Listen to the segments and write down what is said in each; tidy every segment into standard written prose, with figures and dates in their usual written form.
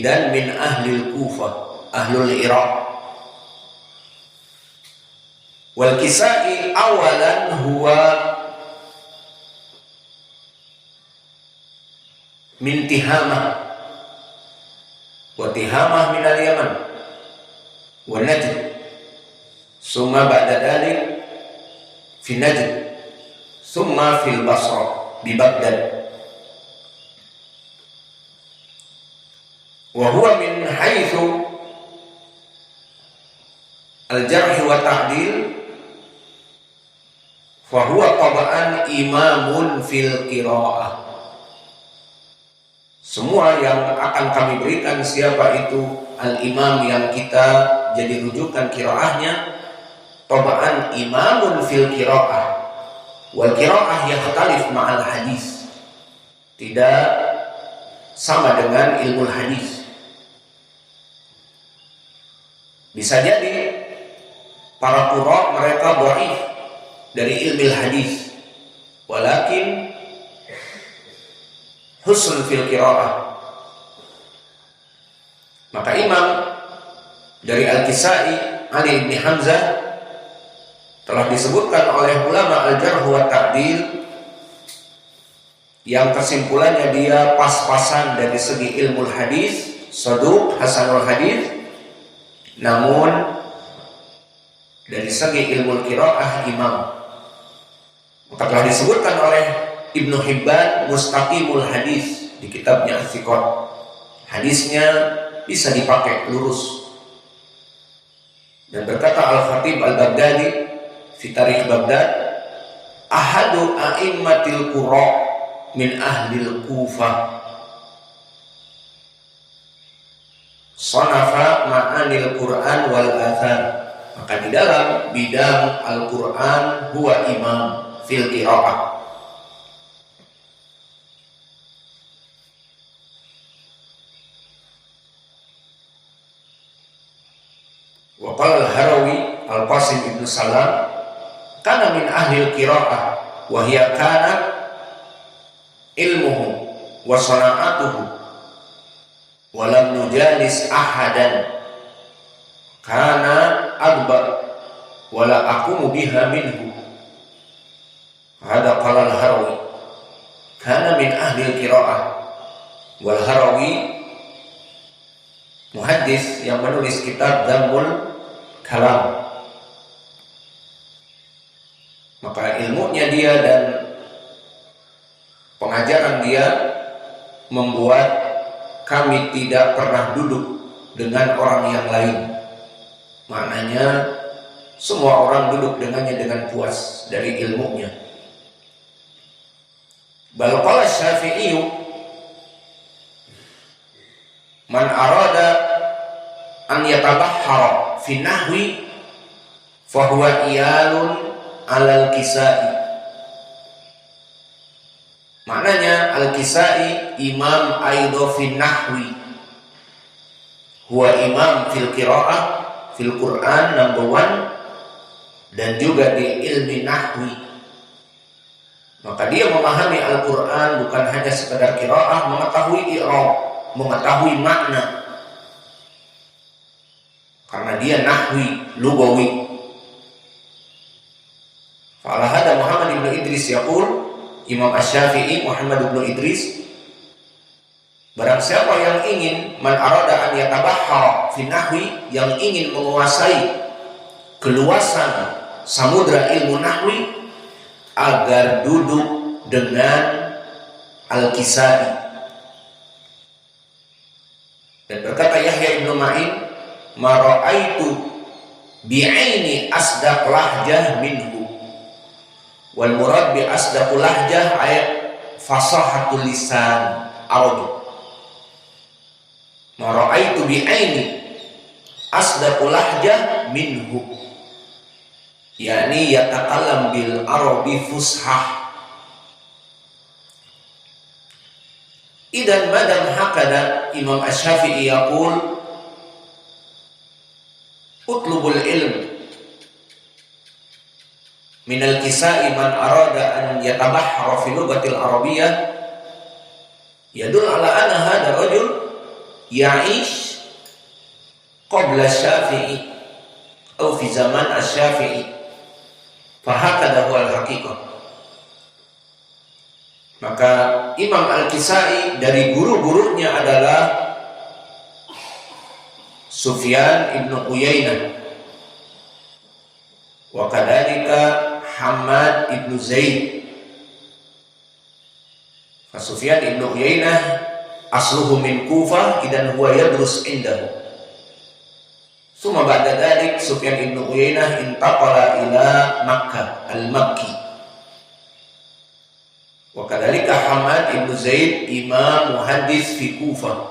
idan min ahlil Kufah, ahlul Iraq. Wal Kisai awalan huwa min Tihamah, wa Tihamah min al-Yaman wa Najd, summa ba'da dhalik fi Najd, summa fil Basra bi Baghdad. Wa huwa min haitsu al-jarh wa ta'dil fa huwa taba'an imamun fil qira'ah. Semua yang akan kami berikan siapa itu al-imam yang kita jadi rujukan qiraahnya, taba'an imamun fil qira'ah. Wal qira'ah yakhtalif ma'al hadis, tidak sama dengan ilmu hadis. Bisa jadi para qurra mereka dhaif dari ilmu hadis, walakin husn fil qiraah. Maka imam dari Al-Kisai, Ali bin Hamzah, telah disebutkan oleh ulama al-jarh wa ta'dil yang kesimpulannya dia pas-pasan dari segi ilmu hadis, saduq hasanul hadis, namun dari segi ilmu qiraah imam. Maka telah disebutkan oleh Ibnu Hibban mustaqimul hadis di kitabnya Al-Thiqat. Hadisnya bisa dipakai lurus. Dan berkata Al-Khatib Al-Baghdadi fi Tarikh Baghdad, ahadu a'immatil qurra min ahlil Kufah sanafa ma'anil Qur'an wal athar. Maka di dalam bidang Al-Qur'an huwa imam fil qira'ah. Wa qala al-Harawi Al-Qasim ibn Salam kana min ahli al-qira'ah wa hiya kana ilmuhu wa sana'atuhu wa lam nujalis ahadan kana akbar wa la aqumu biha minhu. Hada qala al-Harawi kana min ahli al-qira'ah. Wal Harawi muhaddis yang menulis kitab Dhammul Kalam. Maka ilmunya dia dan pengajaran dia membuat kami tidak pernah duduk dengan orang yang lain. Maknanya semua orang duduk dengannya dengan puas dari ilmunya. Bal qala Syafi'i man arada an yatabahhara fi nahwi fa huwa iyalun alal Kisai. Maknanya Al-Kisai imam aido fi nahwi, huwa imam fil qiraah fil Quran number one, dan juga di ilmi nahwi. Maka dia memahami Al-Quran bukan hanya sekedar qiraah, mengetahui i'rab, mengetahui makna, karena dia nahwi, lugawi. Fa'ala hada Muhammad ibn Idris yaqul, Imam Asy-Syafi'i Muhammad ibn Idris, barang siapa yang ingin man arada an yatabahhara fi nahwi, yang ingin menguasai keluasan samudra ilmu nahwi, agar duduk dengan Al-Kisai. Dan berkata Yahya ibn Ma'in, ma ra'aitu bi'aini asdaq lahjah minhu. Wal murad bi asdaqul lahjah ayat fasahatul lisan Arabi. Ma ra'aitu bi'aini asdaqul lahjah minhu, yakni yatakallam bil Arabi fushah. Idan madam hakada Imam Asy-Syafi'i yaqul utlubul ilm minal Kisai man arada an yatabahhara fi lughatil arabiyyah, yadul ala anna hadha rajul ya'ish qabla Syafi'i atau fi zaman Asy-Syafi'i, fahakada huwal haqiqah. Maka Imam Al-Kisai dari guru-gurunya adalah Sufyan ibnu Uyainah, wa kadzalika Hammad ibnu Zaid. Fa Sufyan ibnu Uyainah asluhu min Kufah idan huwa yadrus indahu. Suma ba'da dzalik Sufyan ibnu Uyainah intaqala ila Makkah al-Makki. Wa kadzalika Hammad ibnu Zaid imam muhaddis fi Kufah.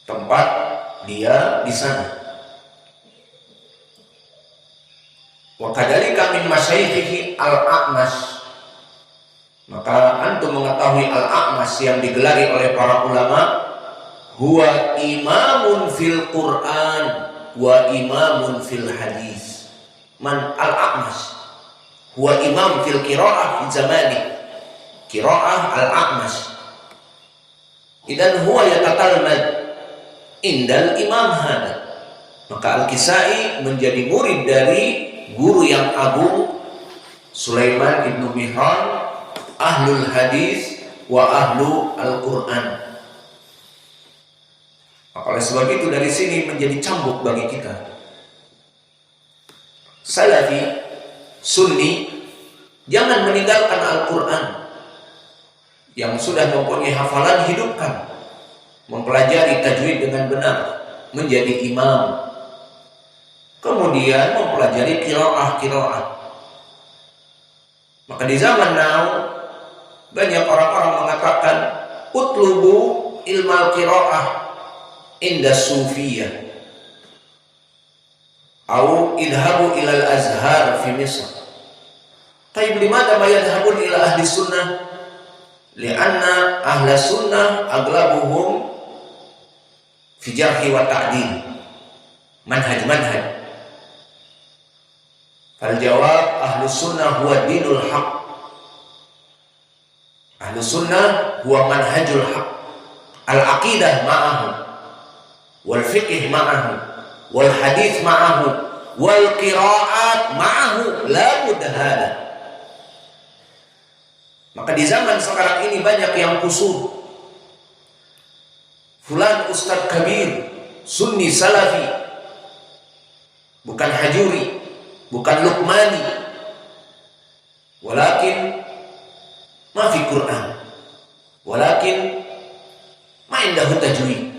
Tempat dia di sana. Wa kadzalika min masyayikhi al-A'mash. Maka antum mengetahui al-A'mash yang digelari oleh para ulama, huwa imamun fil Qur'an wa imamun fil hadis. Man al-A'mash huwa imam fil qira'ah fi zamani, qira'ah al-A'mash. Idan huwa yatatalmad indal imam hada. Maka Al-Kisai menjadi murid dari guru yang agung Sulaiman ibnu Mihran, ahlul hadis wa ahlu al-Quran. Oleh sebab itu dari sini menjadi cambuk bagi kita. Salafi, Sunni, jangan meninggalkan Al-Quran. Yang sudah mempunyai hafalan, hidupkan. Mempelajari tajwid dengan benar, menjadi imam. Kemudian mempelajari qiraah. Maka di zaman now banyak orang-orang mengatakan utlubu ilmal qiraah inda sufiyah au idhabu ilal azhar fi Misr. Taib limada ma yadhabun ila ahli sunnah? Lianna ahli sunnah aglabuhum fi jarhi wa ta'dil, manhaj. Fal jawab ahli sunnah huwa dinul haq. Ahli sunnah huwa manhajul haq. Al-aqidah ma'ahu, wal fiqh ma'ahu, wal hadith ma'ahu, wal qira'at ma'ahu, la mudahada. Maka di zaman sekarang ini banyak yang kusur. Fulan ustadz kabir, sunni salafi, bukan hajuri, bukan lukmani, walakin ma fi Quran, walakin ma indahu tajwid,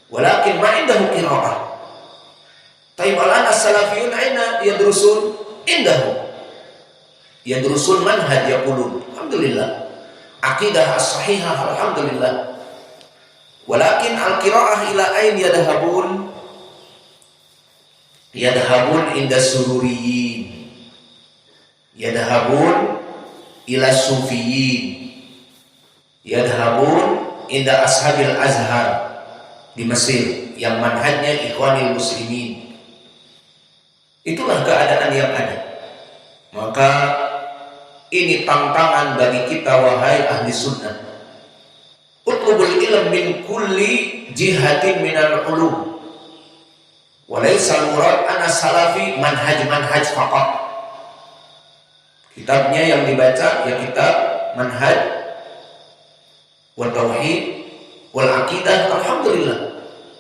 walakin ma indahu qira'ah. Taib al-an as-salafiyun aina yadrusun indahu, yadrusun manhaj yaqulun alhamdulillah, aqidah as-sahihah alhamdulillah, walakin al-qira'ah ila ain yadhabun inda sururiyin, yadhabun ila sufiyin, yadhabun inda ashabil azhar di Mesir yang manhajnya ikhwanil muslimin. Itulah keadaan yang ada. Maka ini tantangan bagi kita wahai ahli sunnah. Utlubul ilm min kulli jihatin minal ulum. Walaysa murad ana salafi manhaj faqat. Kitabnya yang dibaca ya kitab manhaj wal tauhid wal aqidah, alhamdulillah.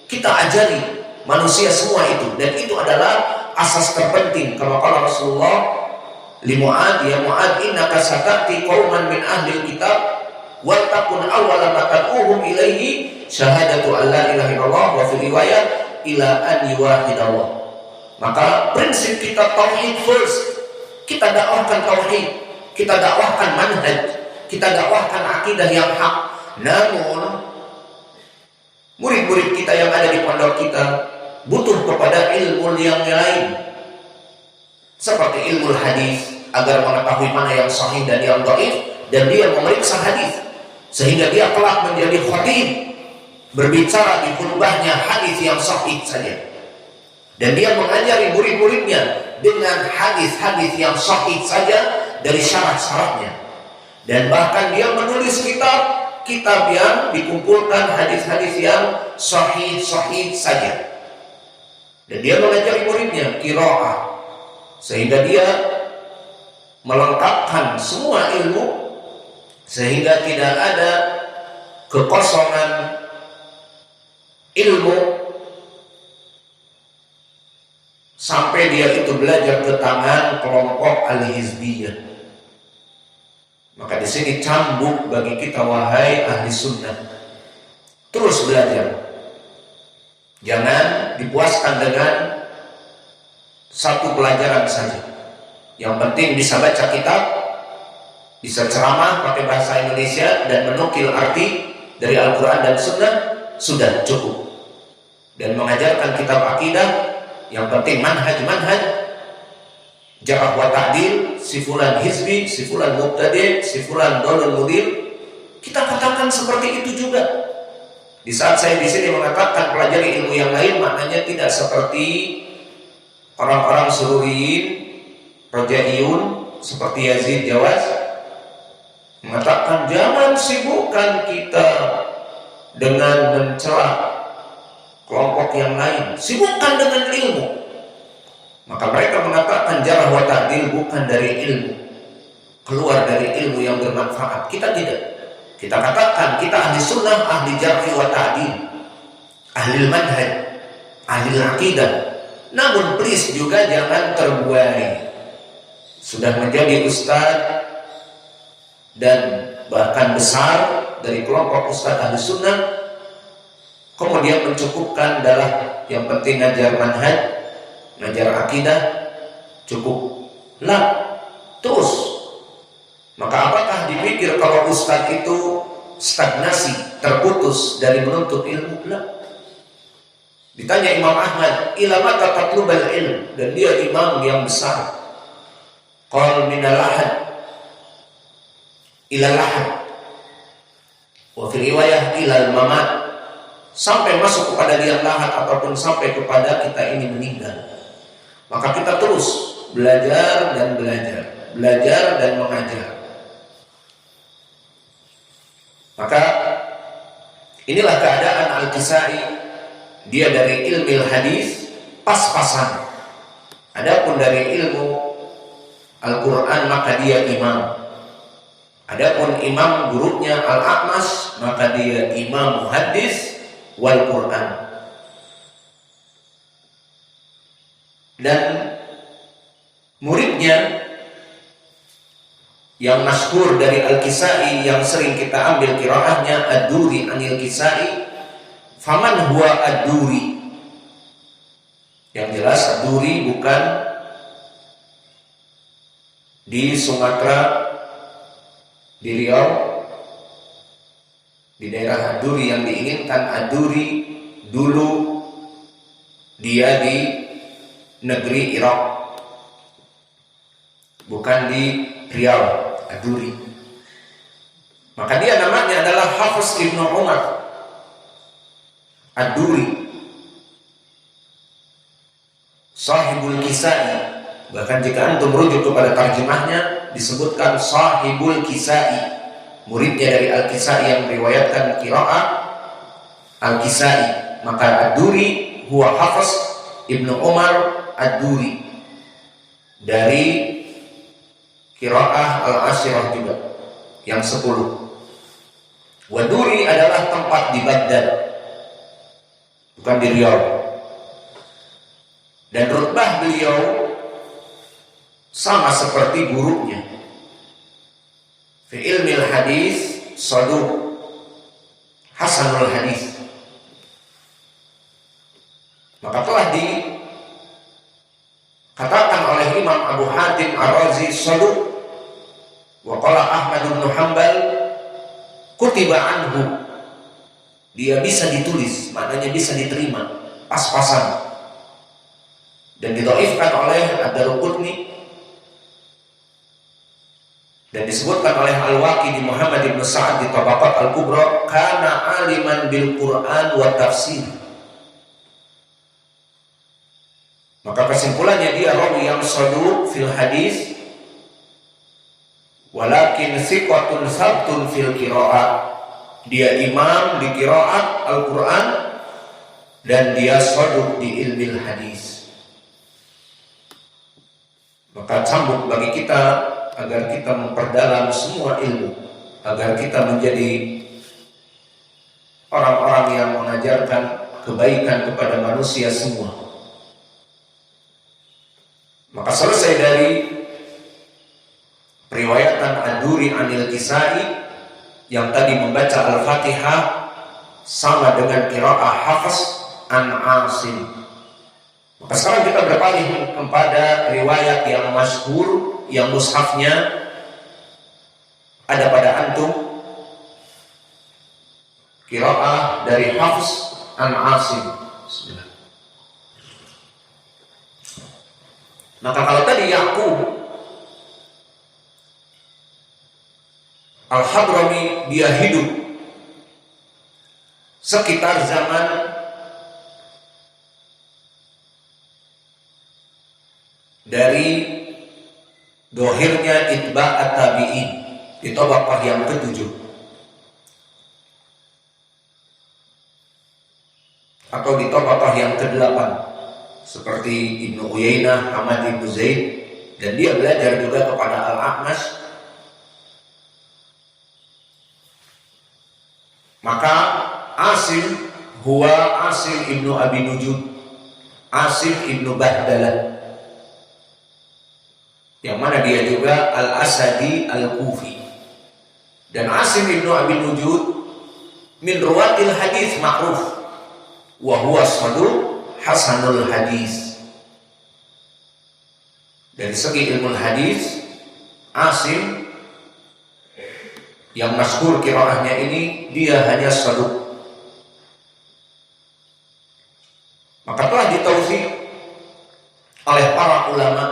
Kita ajari manusia semua itu, dan itu adalah asas terpenting. Kalau Rasulullah li Mu'ad, ya Mu'ad innaka satati qauman min ahli kitab wa takun awwala ma tad'uhum ilaihi syahadatu an la ilaha illallah wa fi riwayat ila an yuwahidallah. Maka prinsip kita tauhid first. Kita dakwahkan tauhid, kita dakwahkan manhaj, kita dakwahkan akidah yang hak. Namun murid-murid kita yang ada di pondok kita butuh kepada ilmu yang lain, seperti ilmu hadis, agar mengetahui mana yang sahih dan yang dhaif, dan dia memeriksa hadis sehingga dia kelak menjadi khatib, berbicara di khutbahnya hadis yang sahih saja, dan dia mengajari murid-muridnya dengan hadis-hadis yang sahih saja dari syarat-syaratnya, dan bahkan dia menulis kitab kitab yang dikumpulkan hadis-hadis yang sahih-sahih saja. Dan dia mengajari muridnya qiraah, sehingga dia melengkapkan semua ilmu, sehingga tidak ada kekosongan ilmu sampai dia itu belajar ke tangan kelompok al-hizbiyah. Maka di sini cambuk bagi kita, wahai ahli sunnah, terus belajar. Jangan dipuaskan dengan satu pelajaran saja. Yang penting bisa baca kitab, bisa ceramah pakai bahasa Indonesia dan menukil arti dari Al-Quran dan Sunnah, sudah cukup. Dan mengajarkan kitab akidah, yang penting manhaj, jarh wa ta'dil, si fulan hizbi, si fulan mubtadi', si fulan dhalul mudil. Kita katakan seperti itu juga. Di saat saya di sini mengatakan pelajari ilmu yang lain, maknanya tidak seperti orang-orang sururiyin, rojaiyun seperti Yazid Jawaz mengatakan jangan sibukkan kita dengan mencela kelompok yang lain, sibukkan dengan ilmu. Maka mereka mengatakan jarh wa ta'dil bukan dari ilmu, keluar dari ilmu yang bermanfaat. Kita tidak. Kita katakan kita ahli sunnah, ahli jarh wa ta'dil, ahli manhaj, ahli akidah. Namun please juga jangan terbuai. Sudah menjadi ustaz dan bahkan besar dari kelompok ustaz ahli sunnah, kemudian mencukupkan adalah yang penting ngajar manhaj, ngajar akidah, cukup. Lah, terus. Maka apakah dipikir kalau ustaz itu stagnasi, terputus dari menuntut ilmu? Lah. Ditanya Imam Ahmad, ilama tatlubal ilm, dan dia imam yang besar. Qal minal lahad ilal lahad, wa fi riwayah ilal mamat, sampai masuk kepada liang lahat ataupun sampai kepada kita ini meninggal. Maka kita terus belajar dan belajar, belajar dan mengajar. Maka inilah keadaan Al-Kisai. Dia dari ilmu hadis pas-pasan. Adapun dari ilmu Al-Quran maka dia imam. Adapun imam gurunya Al-A'mash maka dia imam hadis wal Quran. Dan muridnya yang masyhur dari Al-Kisai yang sering kita ambil qiraahnya Ad-Duri anil Kisai. Faman huwa Ad-Duri? Yang jelas Ad-Duri bukan di Sumatera, di Riau, di daerah Ad-Duri yang diinginkan. Ad-Duri dulu dia di negeri Irak, bukan di Riau. Ad-Duri, maka dia namanya adalah Hafiz Ibnu Umar Ad-Duri, Sahibul Kisai. Bahkan jika antum merujuk kepada terjemahnya disebutkan Sahibul Kisai, muridnya dari Al-Kisai yang meriwayatkan qiraah Al-Kisai. Maka Ad-Duri huwa Hafiz Ibnu Umar Ad-Duri, dari qiraah Al-Asyirah juga yang 10. Waduri adalah tempat di Baghdad, bukan di Riau. Dan rutbah beliau sama seperti gurunya. Fi ilmil hadis saduq hasanul hadis. Maka telah dikatakan oleh Imam Abu Hatim Ar-Razi saduq. Wa qala Ahmad bin Hanbal kutiba anhu, dia bisa ditulis, maknanya bisa diterima, pas-pasan. Dan didhaifkan oleh Ad-Daruqutni dan disebutkan oleh Al-Waqidi Muhammad bin Sa'ad di Tabaqat Al-Kubra, kana aliman bil Quran wa tafsir. Maka kesimpulannya dia rawi yang saduq fil hadis, walakin thiqatun sabtun fil qiraah. dia imam di qiraat Al-Quran, dan dia saduq di ilmil hadis. Maka cambuk bagi kita agar kita memperdalam semua ilmu, agar kita menjadi orang-orang yang mengajarkan kebaikan kepada manusia semua. Maka selesai dari riwayatan Ad-Duri Anil Kisai yang tadi membaca Al-Fatihah sama dengan qiraah Hafs an Asim. Maka sekarang kita berpaling kepada riwayat yang masyhur, yang mushafnya ada pada antum, qiraah dari Hafs an Asim. Bismillah. Maka kalau tadi Yaqub Al-Hadrami dia hidup sekitar zaman dari dohirnya itba'at tabi'in di tabaqah yang ke-7 atau di tabaqah yang ke-8 seperti Ibnu Uyainah, Hamad Ibnu Zaid, dan dia belajar juga kepada Al-A'mash. Maka Asim huwa Asim Ibnu Abi Nujud, Asim Ibnu Bahdalah, yang mana dia juga Al-Asadi Al-Kufi. Dan Asim Ibnu Abi Nujud min ruwatil hadis ma'ruf wa huwa saduq hasanul hadis. Dari segi ilmu hadis, Asim yang masyhur qiraahnya ini dia hanya saduq. Maka telah ditaufiq oleh para ulama.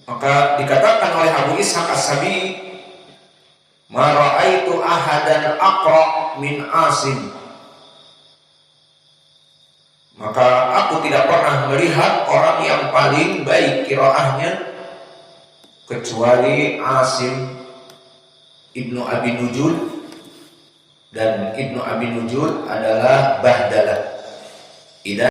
Maka dikatakan oleh Abu Ishaq As-Sabi, ma ra'aitu ahadan aqra min Asim. Maka aku tidak pernah melihat orang yang paling baik qiraahnya kecuali Asim Ibnu Abi Nujud, dan Ibnu Abi Nujud adalah Bahdalah.